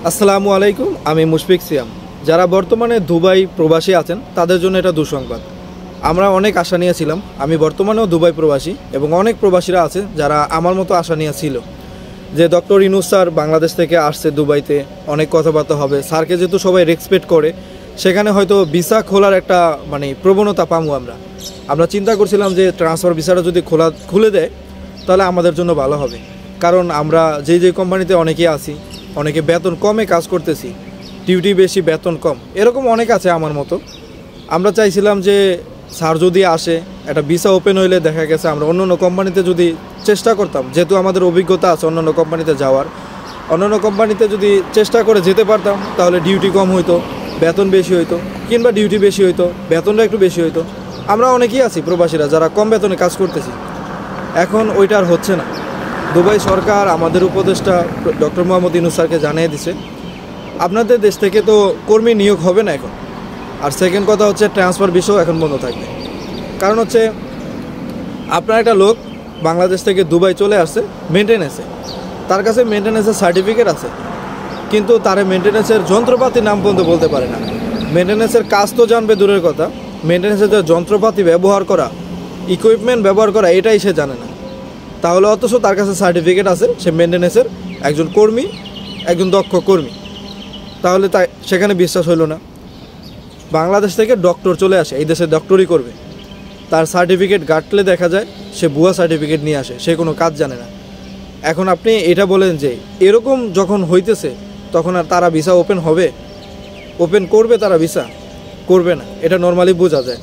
আসসালামু আলাইকুম, আমি মুশফিক সিয়াম। যারা বর্তমানে দুবাই প্রবাসী আছেন তাদের জন্য এটা দুঃসংবাদ। আমরা অনেক আশা নিয়েছিলাম, আমি বর্তমানেও দুবাই প্রবাসী এবং অনেক প্রবাসীরা আছে যারা আমার মতো আশা নিয়েছিল যে ডক্টর ইউনূস স্যার বাংলাদেশ থেকে আসছে দুবাইতে, অনেক কথাবার্তা হবে, স্যারকে যেহেতু সবাই রেসপেক্ট করে সেখানে হয়তো ভিসা খোলার একটা প্রবণতা পাবো। আমরা চিন্তা করছিলাম যে ট্রান্সফার ভিসাটা যদি খুলে দেয় তাহলে আমাদের জন্য ভালো হবে, কারণ আমরা যে কোম্পানিতে অনেকেই আছি, অনেকে বেতন কমে কাজ করতেছি, ডিউটি বেশি বেতন কম, এরকম অনেক আছে আমার মতো। আমরা চাইছিলাম যে স্যার যদি আসে একটা ভিসা ওপেন হইলে দেখা গেছে আমরা অন্য কোম্পানিতে যদি চেষ্টা করতাম, যেহেতু আমাদের অভিজ্ঞতা আছে অন্যান্য কোম্পানিতে যাওয়ার, অন্যান্য কোম্পানিতে যদি চেষ্টা করে যেতে পারতাম তাহলে ডিউটি কম হইতো, বেতন বেশি হইতো, কিংবা ডিউটি বেশি হইতো, বেতনটা একটু বেশি হইতো। আমরা অনেকেই আছি প্রবাসীরা যারা কম বেতনে কাজ করতেছি, এখন ওইটা আর হচ্ছে না। দুবাই সরকার আমাদের উপদেষ্টা ডক্টর মোহাম্মদ ইউনূস স্যারকে জানিয়ে দিছে আপনাদের দেশ থেকে তো কর্মী নিয়োগ হবে না এখন। আর সেকেন্ড কথা হচ্ছে ট্রান্সফার বিষয় এখন বন্ধ থাকবে। কারণ হচ্ছে আপনার একটা লোক বাংলাদেশ থেকে দুবাই চলে আসছে মেনটেন্যান্সে, তার কাছে মেনটেন্যান্সের সার্টিফিকেট আছে, কিন্তু তার মেনটেন্যান্সের যন্ত্রপাতির নাম পর্যন্ত বলতে পারে না। মেনটেন্যান্সের কাজ তো জানবে দূরের কথা, মেনটেন্যান্সের যে যন্ত্রপাতি ব্যবহার করা, ইকুইপমেন্ট ব্যবহার করা, এটাই সে জানে না। তাহলে অথচ তার কাছে সার্টিফিকেট আছে, সে মেনটেন্যান্সের একজন কর্মী, একজন দক্ষ কর্মী, তাহলে তাই সেখানে বিশ্বাস হইল না। বাংলাদেশ থেকে ডক্টর চলে আসে, এই দেশে ডক্টরই করবে, তার সার্টিফিকেট ঘাটলে দেখা যায় সে ভুয়া সার্টিফিকেট নিয়ে আসে, সে কোনো কাজ জানে না। এখন আপনি এটা বলেন যে এরকম যখন হইতেছে তখন আর তারা ভিসা ওপেন হবে? ওপেন করবে তারা? ভিসা করবে না, এটা নর্মালি বোঝা যায়।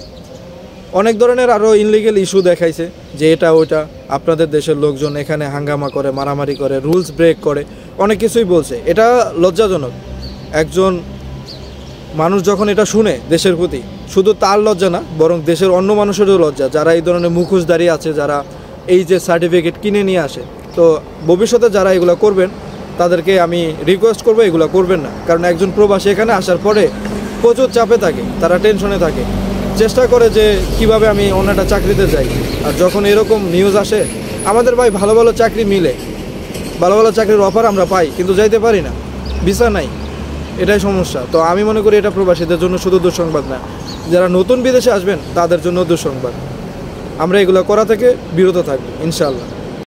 অনেক ধরনের আরও ইনলিগেল ইস্যু দেখাইছে যে এটা ওইটা, আপনাদের দেশের লোকজন এখানে হাঙ্গামা করে, মারামারি করে, রুলস ব্রেক করে, অনেক কিছুই বলছে। এটা লজ্জাজনক। একজন মানুষ যখন এটা শুনে দেশের প্রতি, শুধু তার লজ্জা না, বরং দেশের অন্য মানুষেরও লজ্জা, যারা এই ধরনের মুখোশধারী আছে, যারা এই যে সার্টিফিকেট কিনে নিয়ে আসে। তো ভবিষ্যতে যারা এগুলো করবেন তাদেরকে আমি রিকোয়েস্ট করবো এগুলো করবেন না। কারণ একজন প্রবাসী এখানে আসার পরে প্রচুর চাপে থাকে, তারা টেনশনে থাকে, চেষ্টা করে যে কিভাবে আমি অন্য একটা চাকরিতে যাই। আর যখন এরকম নিউজ আসে, আমাদের ভাই ভালো ভালো চাকরি মিলে, ভালো ভালো চাকরির অফার আমরা পাই, কিন্তু যাইতে পারি না, ভিসা নাই, এটাই সমস্যা। তো আমি মনে করি এটা প্রবাসীদের জন্য শুধু দুঃসংবাদ না, যারা নতুন বিদেশে আসবেন তাদের জন্য দুঃসংবাদ। আমরা এগুলো করা থেকে বিরত থাকবো ইনশাআল্লাহ।